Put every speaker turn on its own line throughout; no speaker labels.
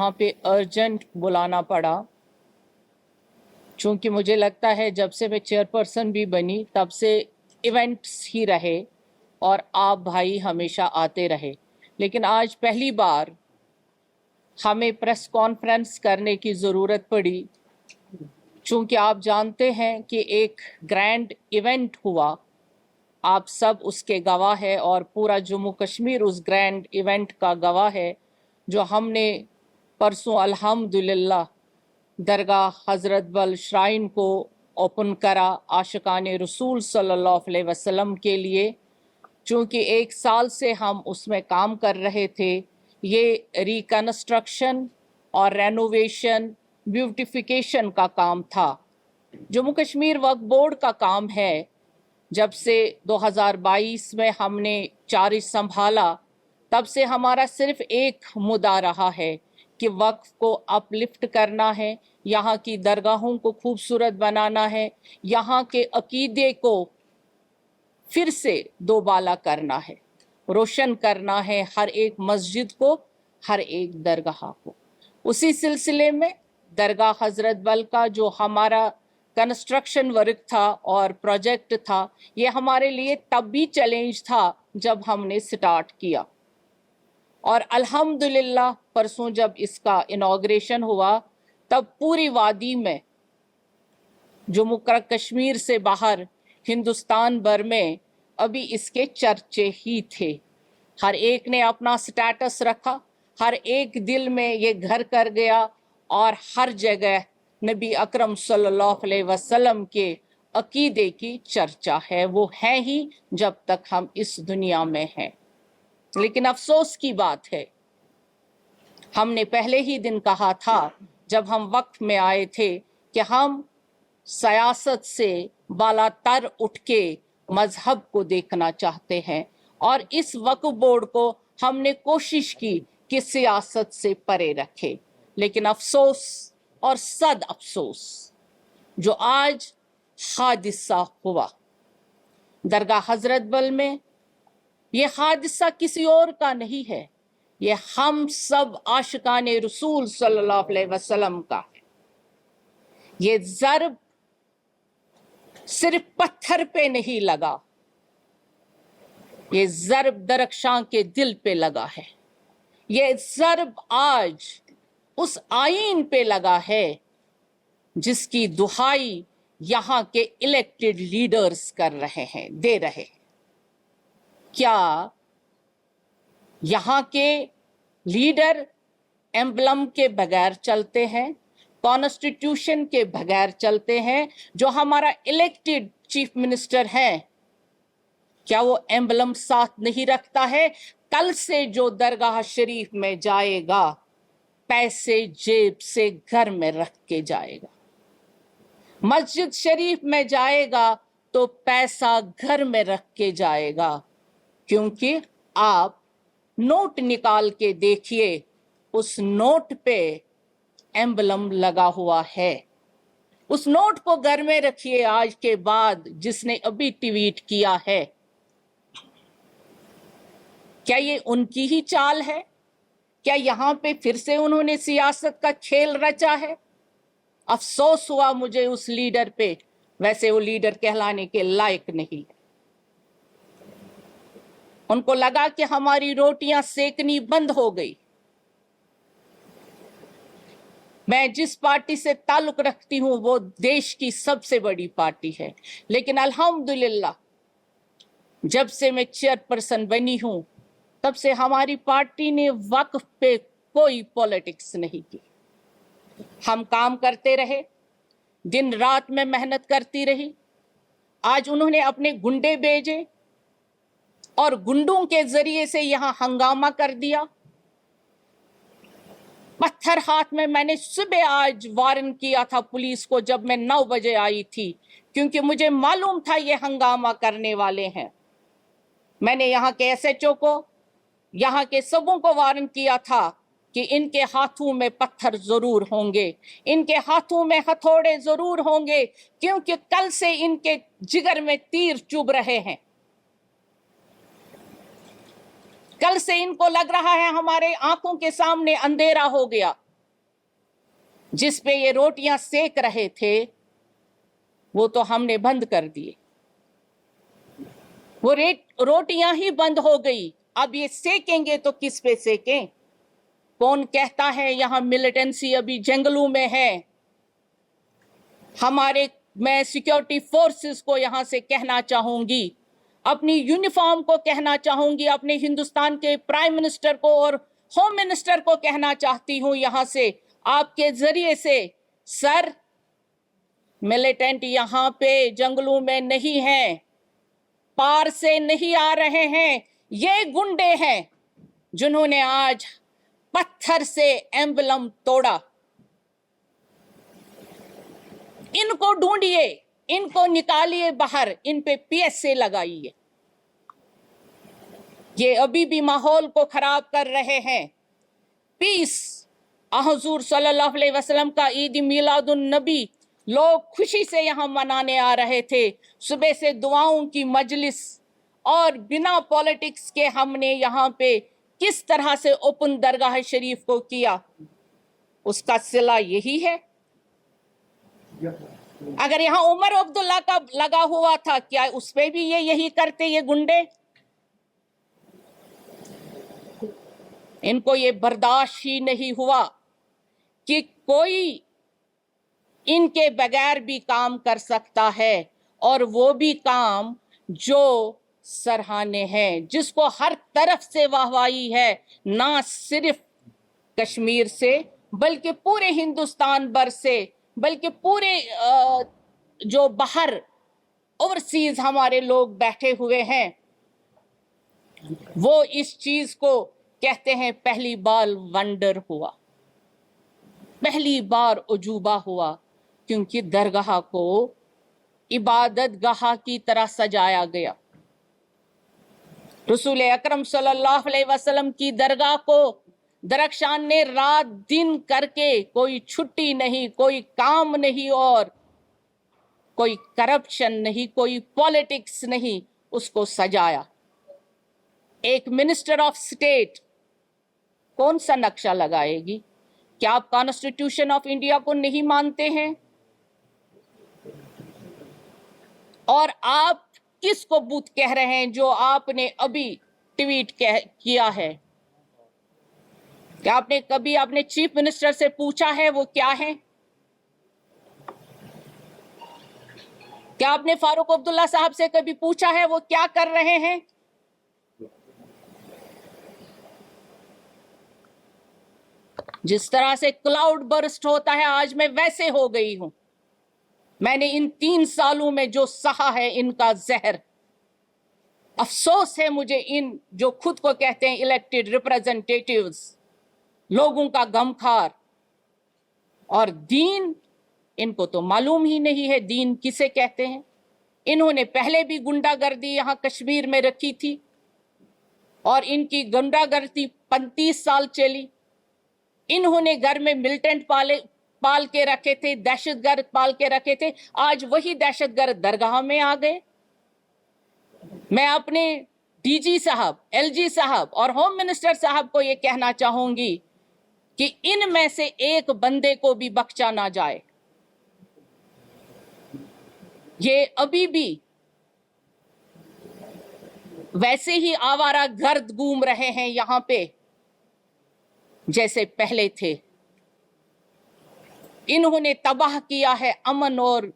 वहाँ पे अर्जेंट बुलाना पड़ा, चूँकि मुझे लगता है जब से मैं चेयरपर्सन भी बनी तब से इवेंट्स ही रहे और आप भाई हमेशा आते रहे, लेकिन आज पहली बार हमें प्रेस कॉन्फ्रेंस करने की ज़रूरत पड़ी, चूँकि आप जानते हैं कि एक ग्रैंड इवेंट हुआ, आप सब उसके गवाह है और पूरा जम्मू कश्मीर उस ग्रैंड इवेंट का गवाह है जो हमने परसों अल्हम्दुलिल्लाह दरगाह हज़रत बल श्राइन को ओपन करा आशिकाने रसूल सल्लल्लाहु अलैहि वसल्लम के लिए। चूँकि 1 साल से हम उसमें काम कर रहे थे, ये रिकन्स्ट्रक्शन और रेनोवेशन ब्यूटिफिकेशन का काम था। जम्मू कश्मीर वक्फ बोर्ड का काम है। जब से 2022 में हमने चार्ज संभाला तब से हमारा सिर्फ एक मुद्दा रहा है कि वक्फ को अपलिफ्ट करना है, यहाँ की दरगाहों को खूबसूरत बनाना है, यहाँ के अकीदे को फिर से दोबाला करना है, रोशन करना है हर एक मस्जिद को, हर एक दरगाह को। उसी सिलसिले में दरगाह हज़रत बल का जो हमारा कंस्ट्रक्शन वर्क था और प्रोजेक्ट था, ये हमारे लिए तब भी चैलेंज था जब हमने स्टार्ट किया, और अल्हम्दुलिल्लाह परसों जब इसका इनॉग्रेशन हुआ तब पूरी वादी में, जम्मू कश्मीर से बाहर हिंदुस्तान भर में अभी इसके चर्चे ही थे। हर एक ने अपना स्टेटस रखा, हर एक दिल में ये घर कर गया और हर जगह नबी अकरम सल्लल्लाहु अलैहि वसल्लम के अकीदे की चर्चा है। वो है ही जब तक हम इस दुनिया में हैं। लेकिन अफसोस की बात है, हमने पहले ही दिन कहा था जब हम वक्त में आए थे कि हम सियासत से बालातर उठ के मजहब को देखना चाहते हैं, और इस वक्फ बोर्ड को हमने कोशिश की कि सियासत से परे रखे। लेकिन अफसोस और सद अफसोस जो आज हादिसा हुआ दरगाह हजरत बल में, ये हादिसा किसी और का नहीं है, ये हम सब आशिकाने रसूल सल्लल्लाहु अलैहि वसल्लम का है। ये ज़र्ब सिर्फ पत्थर पे नहीं लगा, ये ज़र्ब दरख्शां के दिल पे लगा है। ये ज़र्ब आज उस आईन पे लगा है जिसकी दुहाई यहाँ के इलेक्टेड लीडर्स कर रहे हैं, दे रहे हैं। क्या यहाँ के लीडर एम्बलम के बगैर चलते हैं, कॉन्स्टिट्यूशन के बगैर चलते हैं? जो हमारा इलेक्टेड चीफ मिनिस्टर है, क्या वो एम्बलम साथ नहीं रखता है? कल से जो दरगाह शरीफ में जाएगा, पैसे जेब से घर में रख के जाएगा। मस्जिद शरीफ में जाएगा तो पैसा घर में रख के जाएगा, क्योंकि आप नोट निकाल के देखिए, उस नोट पे एम्बलम लगा हुआ है। उस नोट को घर में रखिए। आज के बाद जिसने अभी ट्वीट किया है, क्या ये उनकी ही चाल है? क्या यहाँ पे फिर से उन्होंने सियासत का खेल रचा है? अफसोस हुआ मुझे उस लीडर पे, वैसे वो लीडर कहलाने के लायक नहीं है। उनको लगा कि हमारी रोटियां सेकनी बंद हो गई। मैं जिस पार्टी से ताल्लुक रखती हूं वो देश की सबसे बड़ी पार्टी है, लेकिन अल्हम्दुलिल्लाह जब से मैं चेयरपर्सन बनी हूं तब से हमारी पार्टी ने वक्फ पे कोई पॉलिटिक्स नहीं की। हम काम करते रहे, दिन रात में मेहनत करती रही। आज उन्होंने अपने गुंडे भेजे और गुंडों के जरिए से यहां हंगामा कर दिया। पत्थर हाथ में मैंने सुबह आज वारन किया था पुलिस को जब मैं 9 बजे आई थी, क्योंकि मुझे मालूम था ये हंगामा करने वाले हैं। मैंने यहाँ के एसएचओ को, यहाँ के सबों को वारन किया था कि इनके हाथों में पत्थर जरूर होंगे, इनके हाथों में हथौड़े जरूर होंगे, क्योंकि कल से इनके जिगर में तीर चुभ रहे हैं। कल से इनको लग रहा है हमारे आंखों के सामने अंधेरा हो गया। जिस पे ये रोटियां सेक रहे थे वो तो हमने बंद कर दिए। वो रोटियां ही बंद हो गई, अब ये सेकेंगे तो किस पे सेकें? कौन कहता है यहाँ मिलिटेंसी अभी जंगलों में है? मैं सिक्योरिटी फोर्सेस को यहाँ से कहना चाहूंगी, अपनी यूनिफॉर्म को कहना चाहूंगी, अपने हिंदुस्तान के प्राइम मिनिस्टर को और होम मिनिस्टर को कहना चाहती हूँ यहाँ से आपके जरिए से, सर मिलिटेंट यहाँ पे जंगलों में नहीं है, पार से नहीं आ रहे हैं, ये गुंडे हैं जिन्होंने आज पत्थर से एम्बलम तोड़ा। इनको ढूंढिए, इनको निकालिए बाहर, इन पे PSA लगाइए। ये अभी भी माहौल को खराब कर रहे हैं। पीस हुजूर सल्लल्लाहु अलैहि वसल्लम का ईद मिलादुन नबी लोग खुशी से यहाँ मनाने आ रहे थे, सुबह से दुआओं की मजलिस, और बिना पॉलिटिक्स के हमने यहाँ पे किस तरह से ओपन दरगाह शरीफ को किया, उसका सिला यही है। अगर यहाँ उमर अब्दुल्ला का लगा हुआ था, क्या उस पे भी ये यही करते ये गुंडे? इनको ये बर्दाश्त ही नहीं हुआ कि कोई इनके बगैर भी काम कर सकता है, और वो भी काम जो सराहनीय है, जिसको हर तरफ से वाहवाही है, ना सिर्फ कश्मीर से बल्कि पूरे हिंदुस्तान भर से, बल्कि पूरे जो बाहर ओवरसीज हमारे लोग बैठे हुए हैं, वो इस चीज को कहते हैं पहली बार वंडर हुआ, पहली उजूबा उजूबा हुआ, क्योंकि दरगाह को इबादत गाह की तरह सजाया गया। रसूल अकरम सल्लल्लाहु अलैहि वसल्लम की दरगाह को दरख्शान ने रात दिन करके, कोई छुट्टी नहीं, कोई काम नहीं, और कोई करप्शन नहीं, कोई पॉलिटिक्स नहीं, उसको सजाया। एक मिनिस्टर ऑफ स्टेट कौन सा नक्शा लगाएगी? क्या आप कॉन्स्टिट्यूशन ऑफ इंडिया को नहीं मानते हैं? और आप किसको बूथ कह रहे हैं जो आपने अभी ट्वीट किया है? क्या आपने कभी अपने चीफ मिनिस्टर से पूछा है वो क्या है? क्या आपने फारूक अब्दुल्ला साहब से कभी पूछा है वो क्या कर रहे हैं? जिस तरह से क्लाउड बर्स्ट होता है, आज मैं वैसे हो गई हूं। मैंने इन 3 सालों में जो सहा है इनका जहर, अफसोस है मुझे इन जो खुद को कहते हैं इलेक्टेड रिप्रेजेंटेटिव्स, लोगों का गमखार। और दीन, इनको तो मालूम ही नहीं है दीन किसे कहते हैं। इन्होंने पहले भी गुंडागर्दी यहां कश्मीर में रखी थी, और इनकी गुंडागर्दी 35 साल चली। इन्होंने घर में मिलिटेंट पाल के रखे थे, दहशतगर्द पाल के रखे थे, आज वही दहशतगर्द दरगाह में आ गए। मैं अपने DG साहब, LG साहब और होम मिनिस्टर साहब को ये कहना चाहूंगी कि इनमें से एक बंदे को भी बख्शा ना जाए। ये अभी भी वैसे ही आवारा गर्द घूम रहे हैं यहां पे जैसे पहले थे। इन्होंने तबाह किया है अमन और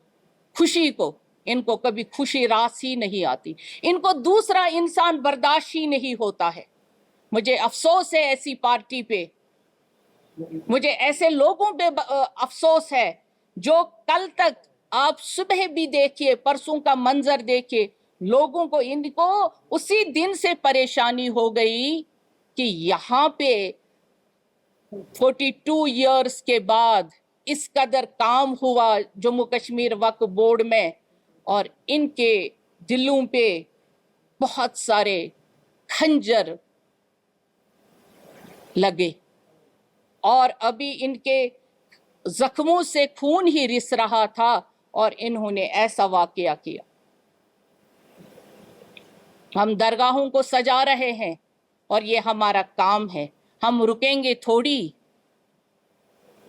खुशी को, इनको कभी खुशी रास ही नहीं आती, इनको दूसरा इंसान बर्दाश्त ही नहीं होता है। मुझे अफसोस है ऐसी पार्टी पे, मुझे ऐसे लोगों पे अफसोस है जो कल तक, आप सुबह भी देखिए, परसों का मंजर देखिए, लोगों को, इनको उसी दिन से परेशानी हो गई कि यहाँ पे 42 इयर्स के बाद इस कदर काम हुआ जम्मू कश्मीर वक्फ बोर्ड में, और इनके दिलों पे बहुत सारे खंजर लगे, और अभी इनके जख्मों से खून ही रिस रहा था, और इन्होंने ऐसा वाकया किया। हम दरगाहों को सजा रहे हैं और ये हमारा काम है, हम रुकेंगे थोड़ी।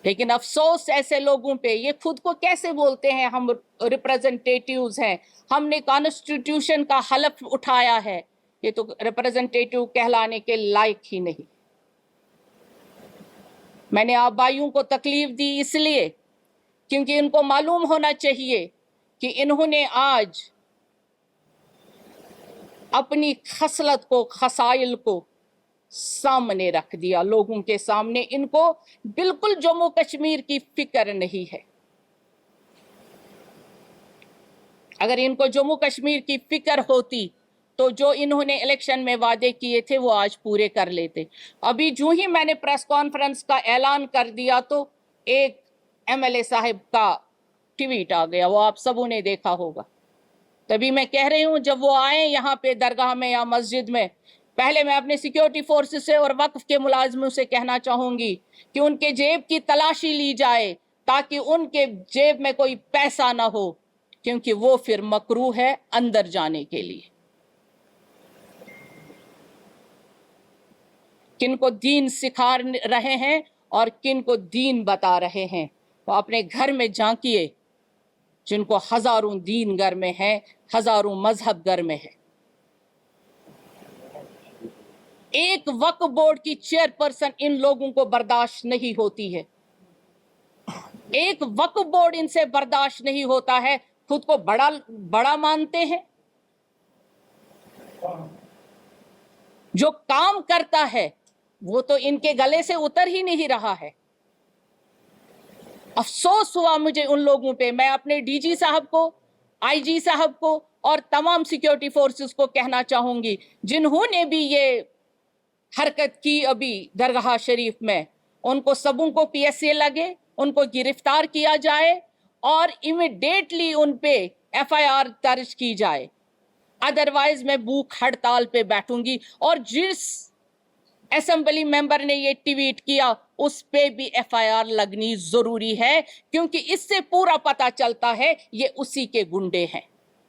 لیکن افسوس ایسے لوگوں پہ، یہ خود کو کیسے بولتے ہیں ہم ریپرزنٹیٹیوز ہیں، ہم نے کانسٹیٹیوشن کا حلف اٹھایا ہے، یہ تو ریپرزنٹیٹیو کہلانے کے لائق ہی نہیں۔ میں نے آپ بھائیوں کو تکلیف دی اس لیے کیونکہ ان کو معلوم ہونا چاہیے کہ انہوں نے آج اپنی خصلت کو، خصائل کو سامنے رکھ دیا لوگوں کے سامنے۔ ان کو بالکل جموں کشمیر کی فکر نہیں ہے۔ اگر ان کو جموں کشمیر کی فکر ہوتی تو جو انہوں نے الیکشن میں وعدے کیے تھے وہ آج پورے کر لیتے۔ ابھی جو ہی میں نے پریس کانفرنس کا اعلان کر دیا تو ایک ایم ایل اے صاحب کا ٹویٹ آ گیا، وہ آپ سبوں نے دیکھا ہوگا۔ تبھی میں کہہ رہی ہوں جب وہ آئیں یہاں پہ درگاہ میں یا مسجد میں، پہلے میں اپنے سیکیورٹی فورسز سے اور وقف کے ملازموں سے کہنا چاہوں گی کہ ان کے جیب کی تلاشی لی جائے تاکہ ان کے جیب میں کوئی پیسہ نہ ہو، کیونکہ وہ پھر مکروہ ہے اندر جانے کے لیے۔ کن کو دین سکھا رہے ہیں اور کن کو دین بتا رہے ہیں، وہ اپنے گھر میں جھانکیے، جن کو ہزاروں دین گھر میں ہے، ہزاروں مذہب گھر میں ہے۔ ایک وقف بورڈ کی چیئرپرسن ان لوگوں کو برداشت نہیں ہوتی ہے، ایک وقف بورڈ ان سے برداشت نہیں ہوتا ہے، خود کو بڑا مانتے ہیں۔ جو کام کرتا ہے وہ تو ان کے گلے سے اتر ہی نہیں رہا ہے۔ افسوس ہوا مجھے ان لوگوں پہ۔ میں اپنے ڈی جی صاحب کو، آئی جی صاحب کو اور تمام سیکیورٹی فورسز کو کہنا چاہوں گی جنہوں نے بھی یہ حرکت کی ابھی درگاہ شریف میں، ان کو سبوں کو پی ایس اے لگے، ان کو گرفتار کیا جائے اور امیڈیٹلی ان پہ ایف آئی آر درج کی جائے، ادروائز میں بھوک ہڑتال پہ بیٹھوں گی۔ اور جس اسمبلی ممبر نے یہ ٹویٹ کیا اس پہ بھی ایف آئی آر لگنی ضروری ہے، کیونکہ اس سے پورا پتہ چلتا ہے یہ اسی کے گنڈے ہیں۔